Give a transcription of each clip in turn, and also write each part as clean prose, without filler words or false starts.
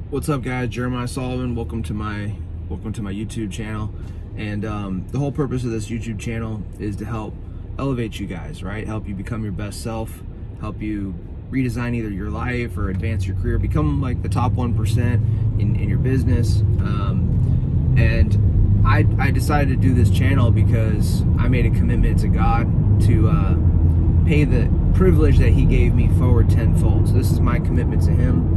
What's up, guys? Jeremiah Sullivan. Welcome to my YouTube channel. And the whole purpose of this YouTube channel is to help elevate you guys, right? Help you become your best self, help you redesign either your life or advance your career, become like the top 1% in your business. And I decided to do this channel because I made a commitment to God to pay the privilege that He gave me forward tenfold. So this is my commitment to Him.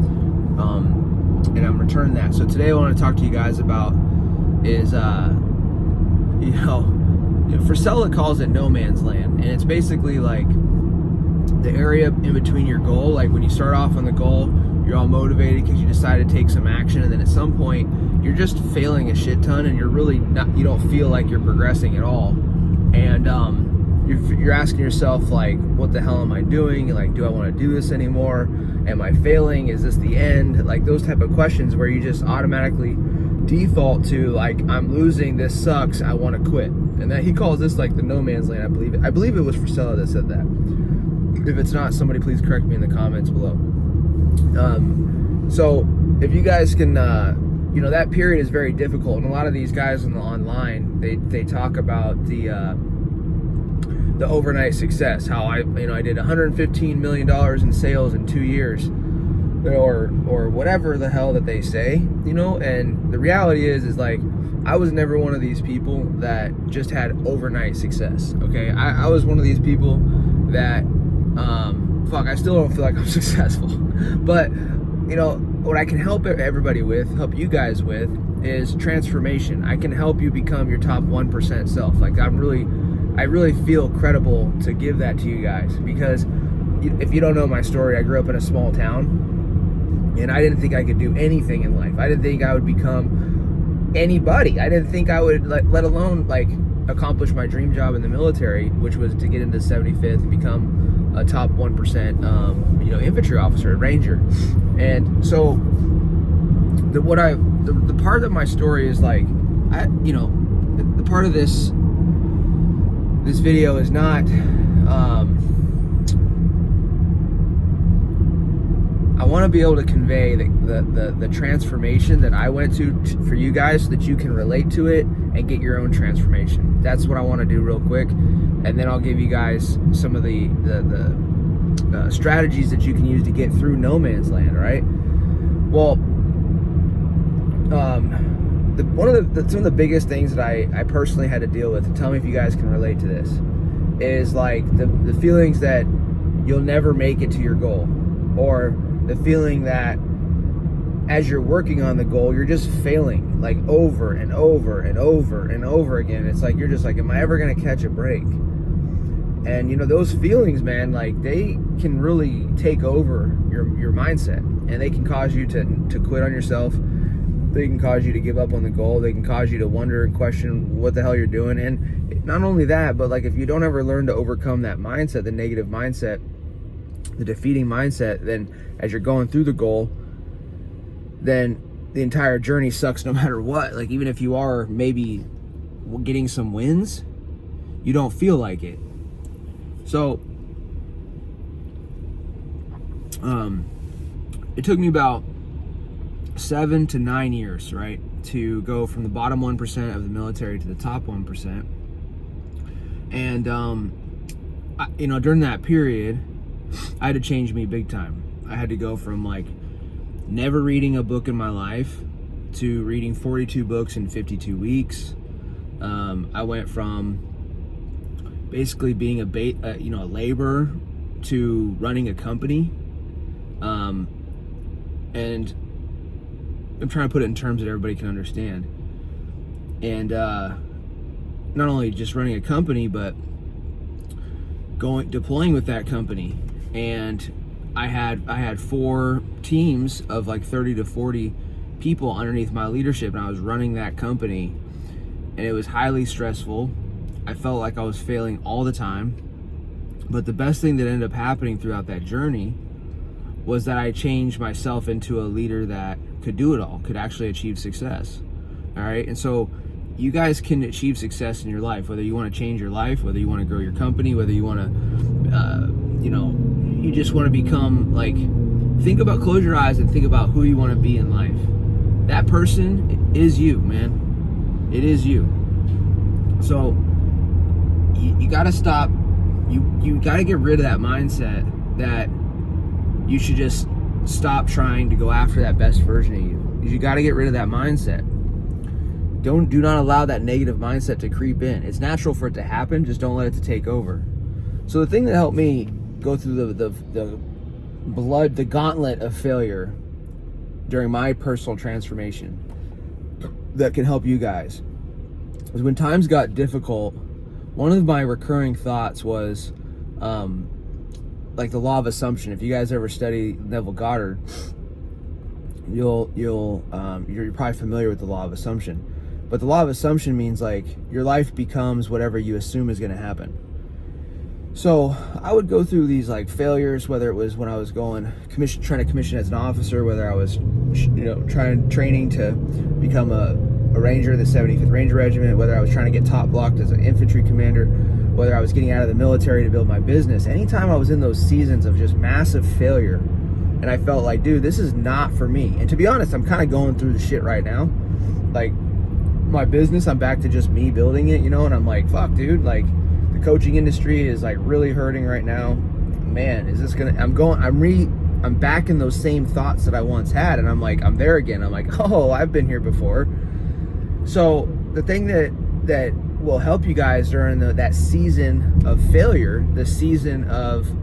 And I'm returning that. So today I want to talk to you guys about is, Frisella calls it no man's land. And it's basically like the area in between your goal. Like when you start off on the goal, you're all motivated because you decided to take some action. And then at some point, you're just failing a shit ton and you're really not, you don't feel like you're progressing at all. And, you're asking yourself, like, what the hell am I doing? Like, do I want to do this anymore? Am I failing? Is this the end? Like those type of questions where you just automatically default to, like, I'm losing, this sucks, I want to quit. And that he calls this like the no man's land, I believe it was Frisella that said that. If it's not, somebody please correct me in the comments below. So if you guys can, that period is very difficult. And a lot of these guys online, they talk about the overnight success, how I did $115 million in sales in 2 years, or whatever the hell that they say, and the reality is like, I was never one of these people that just had overnight success. Okay, I was one of these people that I still don't feel like I'm successful. But what I can help everybody with, help you guys with, is transformation. I can help you become your top 1% self. Like I really feel credible to give that to you guys, because if you don't know my story, I grew up in a small town and I didn't think I could do anything in life. I didn't think I would become anybody. I didn't think I would, let alone like accomplish my dream job in the military, which was to get into 75th and become a top 1% infantry officer, ranger. And so the part of my story is like, the part of this video is not, I want to be able to convey the transformation that I went to for you guys, so that you can relate to it and get your own transformation. That's what I want to do real quick, and then I'll give you guys some of the strategies that you can use to get through no man's land. Right? Well, some of the biggest things that I personally had to deal with, and tell me if you guys can relate to this, is like the feelings that you'll never make it to your goal, or the feeling that as you're working on the goal, you're just failing, like over and over and over and over again. It's like, you're just like, am I ever going to catch a break? And those feelings, man, like they can really take over your mindset, and they can cause you to quit on yourself. They can cause you to give up on the goal. They can cause you to wonder and question what the hell you're doing. And not only that, but like if you don't ever learn to overcome that mindset, the negative mindset, the defeating mindset, then as you're going through the goal, then the entire journey sucks no matter what. Like even if you are maybe getting some wins, you don't feel like it. So it took me about 7 to 9 years, right, to go from the bottom 1% of the military to the top 1%. And during that period, I had to change me big time. I had to go from like never reading a book in my life to reading 42 books in 52 weeks. I went from basically being a laborer to running a company. And I'm trying to put it in terms that everybody can understand. And not only just running a company, but deploying with that company. And I had 4 teams of like 30 to 40 people underneath my leadership, and I was running that company, and it was highly stressful. I felt like I was failing all the time. But the best thing that ended up happening throughout that journey was that I changed myself into a leader that could do it all, could actually achieve success. All right. And so you guys can achieve success in your life, whether you want to change your life, whether you want to grow your company, whether you want to, you just want to become like close your eyes and think about who you want to be in life. That person is you, man. It is you. So you got to stop. You got to get rid of that mindset that you should just stop trying to go after that best version of you. You got to get rid of that mindset. Do not allow that negative mindset to creep in. It's natural for it to happen. Just don't let it to take over. So the thing that helped me go through the gauntlet of failure during my personal transformation that can help you guys is when times got difficult. One of my recurring thoughts was like the law of assumption. If you guys ever study Neville Goddard, you're probably familiar with the law of assumption. But the law of assumption means like your life becomes whatever you assume is going to happen. So I would go through these like failures, whether it was when I was trying to commission as an officer, whether I was training to become a ranger of the 75th Ranger Regiment, whether I was trying to get top blocked as an infantry commander, whether I was getting out of the military to build my business. Anytime I was in those seasons of just massive failure and I felt like, dude, this is not for me. And to be honest, I'm kind of going through the shit right now. Like my business, I'm back to just me building it, and I'm like, fuck, dude, like the coaching industry is like really hurting right now. Man, is this gonna, I'm back in those same thoughts that I once had, and I'm like, I'm there again. I'm like, oh, I've been here before. So the thing that will help you guys during that season of failure, the season of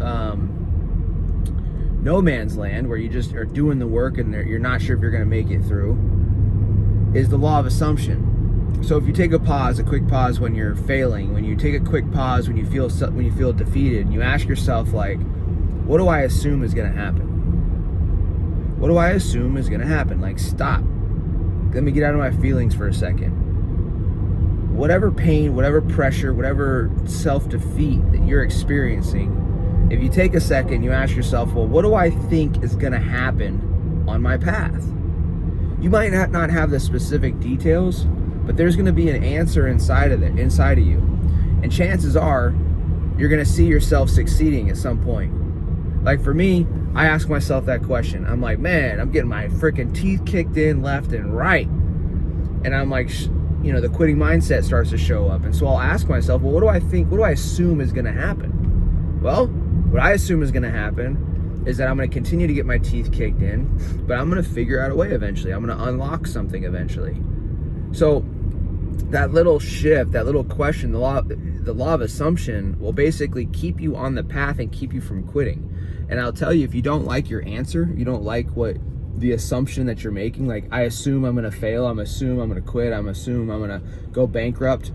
no man's land, where you just are doing the work and you're not sure if you're going to make it through, is the law of assumption. So if you take a quick pause when you're failing, when you take a quick pause when you feel defeated, and you ask yourself, like, what do I assume is going to happen? What do I assume is going to happen? Like, stop. Let me get out of my feelings for a second. Whatever pain, whatever pressure, whatever self-defeat that you're experiencing, if you take a second, you ask yourself, well, what do I think is going to happen on my path? You might not have the specific details, but there's going to be an answer inside of you. And chances are, you're going to see yourself succeeding at some point. Like for me, I ask myself that question. I'm like, man, I'm getting my freaking teeth kicked in left and right. And I'm like, the quitting mindset starts to show up. And so I'll ask myself, well, what do I assume is going to happen? Well, what I assume is going to happen is that I'm going to continue to get my teeth kicked in, but I'm going to figure out a way eventually. I'm going to unlock something eventually. So that little shift, that little question, the law of assumption will basically keep you on the path and keep you from quitting. And I'll tell you, if you don't like your answer, you don't like what the assumption that you're making, like I assume I'm going to fail, I'm assume I'm going to quit, I'm assume I'm going to go bankrupt,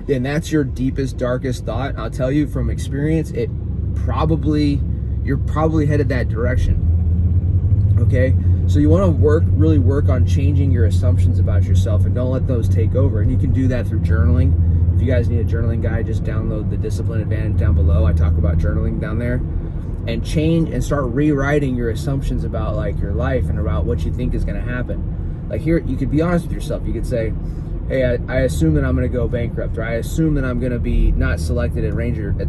and that's your deepest, darkest thought, I'll tell you from experience, you're probably headed that direction. Okay? So you want to really work on changing your assumptions about yourself, and don't let those take over. And you can do that through journaling. If you guys need a journaling guide, just download the Discipline Advantage down below. I talk about journaling down there. And change and start rewriting your assumptions about like your life and about what you think is going to happen. Like here, you could be honest with yourself. You could say, hey, I assume that I'm going to go bankrupt, or I assume that I'm going to be not selected at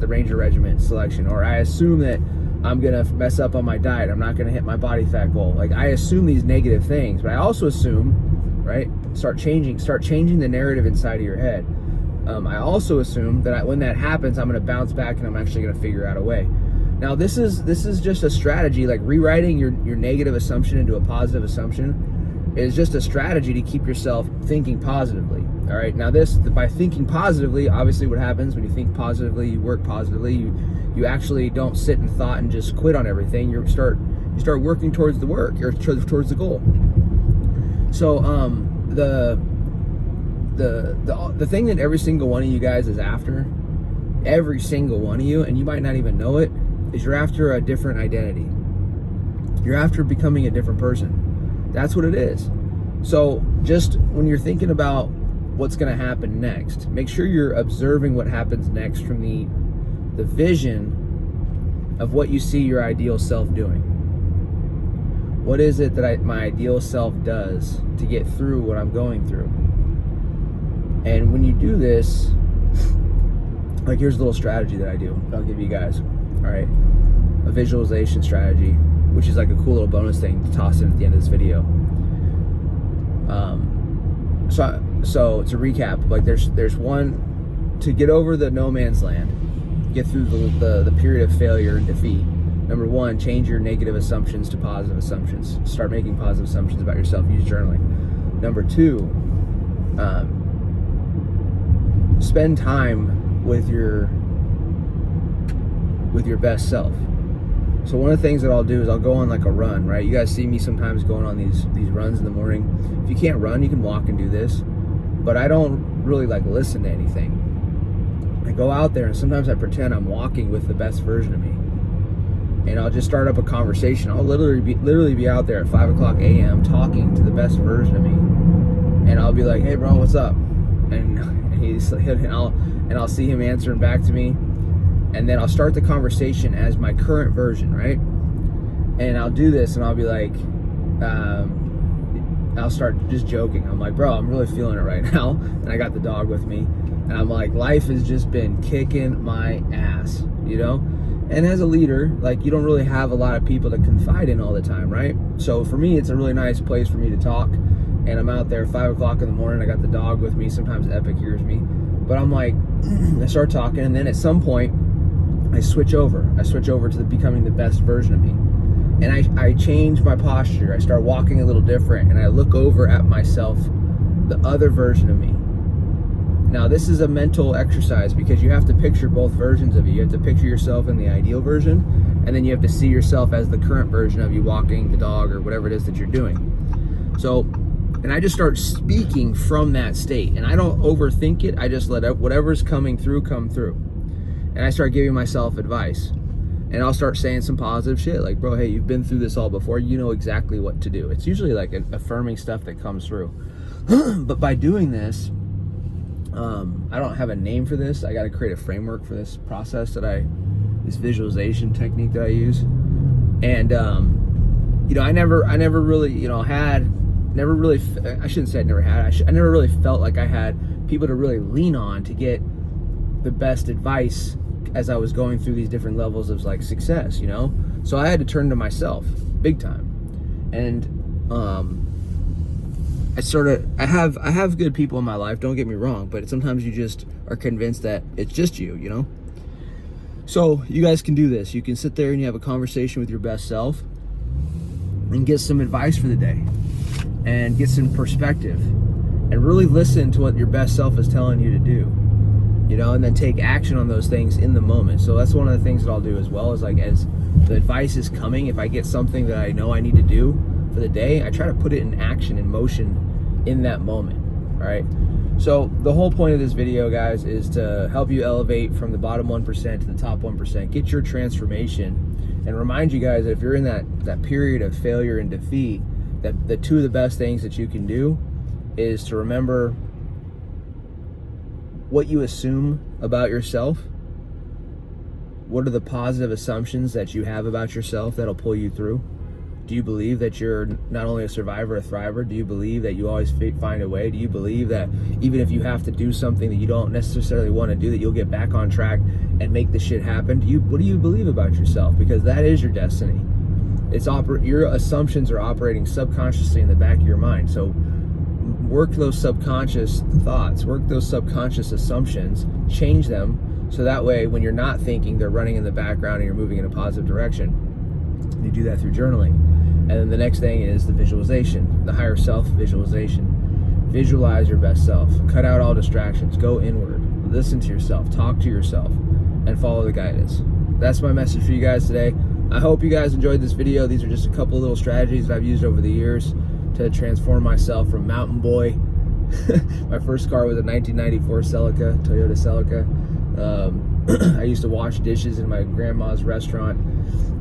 the Ranger Regiment selection, or I assume that I'm going to mess up on my diet, I'm not going to hit my body fat goal. Like I assume these negative things, but I also assume, right? Start changing the narrative inside of your head. I also assume that when that happens, I'm going to bounce back and I'm actually going to figure out a way. Now this is just a strategy, like rewriting your negative assumption into a positive assumption is just a strategy to keep yourself thinking positively. All right. Now by thinking positively, obviously what happens when you think positively, you work positively, you actually don't sit in thought and just quit on everything. You start working towards the work, or towards the goal. So the thing that every single one of you guys is after, every single one of you, and you might not even know it, is you're after a different identity. You're after becoming a different person. That's what it is. So just when you're thinking about what's going to happen next, make sure you're observing what happens next from the vision of what you see your ideal self doing. What is it that my ideal self does to get through what I'm going through? And when you do this, like here's a little strategy that I do. I'll give you guys. All right, a visualization strategy. which is like a cool little bonus thing to toss in at the end of this video. So to recap, like there's one, to get over the no man's land, get through the period of failure and defeat. Number one, change your negative assumptions to positive assumptions. Start making positive assumptions about yourself. Use journaling. Number two, spend time with your best self. So one of the things that I'll do is I'll go on like a run, right? You guys see me sometimes going on these runs in the morning. If you can't run, you can walk and do this. But I don't really like listen to anything. I go out there and sometimes I pretend I'm walking with the best version of me. And I'll just start up a conversation. I'll literally be out there at 5:00 a.m. talking to the best version of me. And I'll be like, "Hey bro, what's up?" And I'll see him answering back to me. And then I'll start the conversation as my current version, right? And I'll do this and I'll be like, I'll start just joking. I'm like, "Bro, I'm really feeling it right now." And I got the dog with me. And I'm like, life has just been kicking my ass, you know? And as a leader, like, you don't really have a lot of people to confide in all the time, right? So for me, it's a really nice place for me to talk. And I'm out there at 5:00 in the morning. I got the dog with me. Sometimes Epic hears me. But I'm like, I start talking. And then at some point, I switch over. I switch over to becoming the best version of me. And I change my posture. I start walking a little different. And I look over at myself, the other version of me. Now, this is a mental exercise because you have to picture both versions of you. You have to picture yourself in the ideal version, and then you have to see yourself as the current version of you walking the dog or whatever it is that you're doing. So, and I just start speaking from that state, and I don't overthink it. I just let whatever's coming through come through. And I start giving myself advice. And I'll start saying some positive shit like, "Bro, hey, you've been through this all before. You know exactly what to do." It's usually like affirming stuff that comes through. But by doing this, I don't have a name for this. I got to create a framework for this process this visualization technique that I use. And, I never really, I never really felt like I had people to really lean on to get the best advice as I was going through these different levels of like success, you know? So I had to turn to myself big time. And, I have good people in my life, don't get me wrong, but sometimes you just are convinced that it's just you know? So you guys can do this. You can sit there and you have a conversation with your best self and get some advice for the day and get some perspective and really listen to what your best self is telling you to do, you know, and then take action on those things in the moment. So that's one of the things that I'll do as well, is like as the advice is coming, if I get something that I know I need to do for the day, I try to put it in action, in motion in that moment. All right. So the whole point of this video, guys, is to help you elevate from the bottom 1% to the top 1%, get your transformation, and remind you guys that if you're in that period of failure and defeat, that the two of the best things that you can do is to remember what you assume about yourself. What are the positive assumptions that you have about yourself that'll pull you through? Do you believe that you're not only a survivor, a thriver? Do you believe that you always find a way? Do you believe that even if you have to do something that you don't necessarily want to do, that you'll get back on track and make the shit happen? What do you believe about yourself? Because that is your destiny. Your assumptions are operating subconsciously in the back of your mind. So work those subconscious thoughts, work those subconscious assumptions, change them, so that way when you're not thinking, they're running in the background and you're moving in a positive direction. You do that through journaling. And then the next thing is the visualization, the higher self visualization. Visualize your best self. Cut out all distractions. Go inward. Listen to yourself. Talk to yourself. And follow the guidance. That's my message for you guys today. I hope you guys enjoyed this video. These are just a couple little strategies that I've used over the years to transform myself from mountain boy. My first car was a 1994 Celica, Toyota Celica. I used to wash dishes in my grandma's restaurant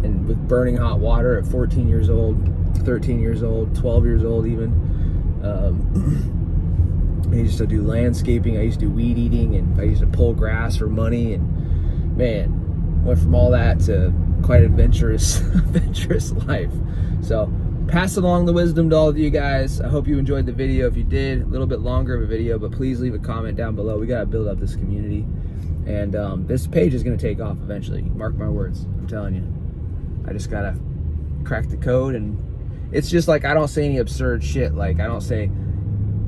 and with burning hot water at 14 years old, 13 years old, 12 years old even. I used to do landscaping, I used to do weed eating, and I used to pull grass for money, and man, went from all that to quite adventurous life. So pass along the wisdom to all of you guys. I hope you enjoyed the video. If you did, a little bit longer of a video, but please leave a comment down below. We got to build up this community. And this page is going to take off eventually. Mark my words. I'm telling you. I just got to crack the code. And it's just like, I don't say any absurd shit. Like, I don't say,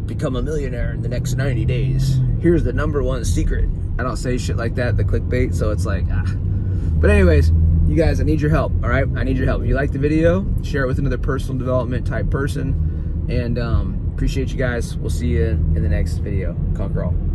become a millionaire in the next 90 days. Here's the #1 secret. I don't say shit like that, the clickbait. So it's like, But anyways, you guys, I need your help, all right? I need your help. If you like the video, share it with another personal development type person. And appreciate you guys. We'll see you in the next video. Conquer all.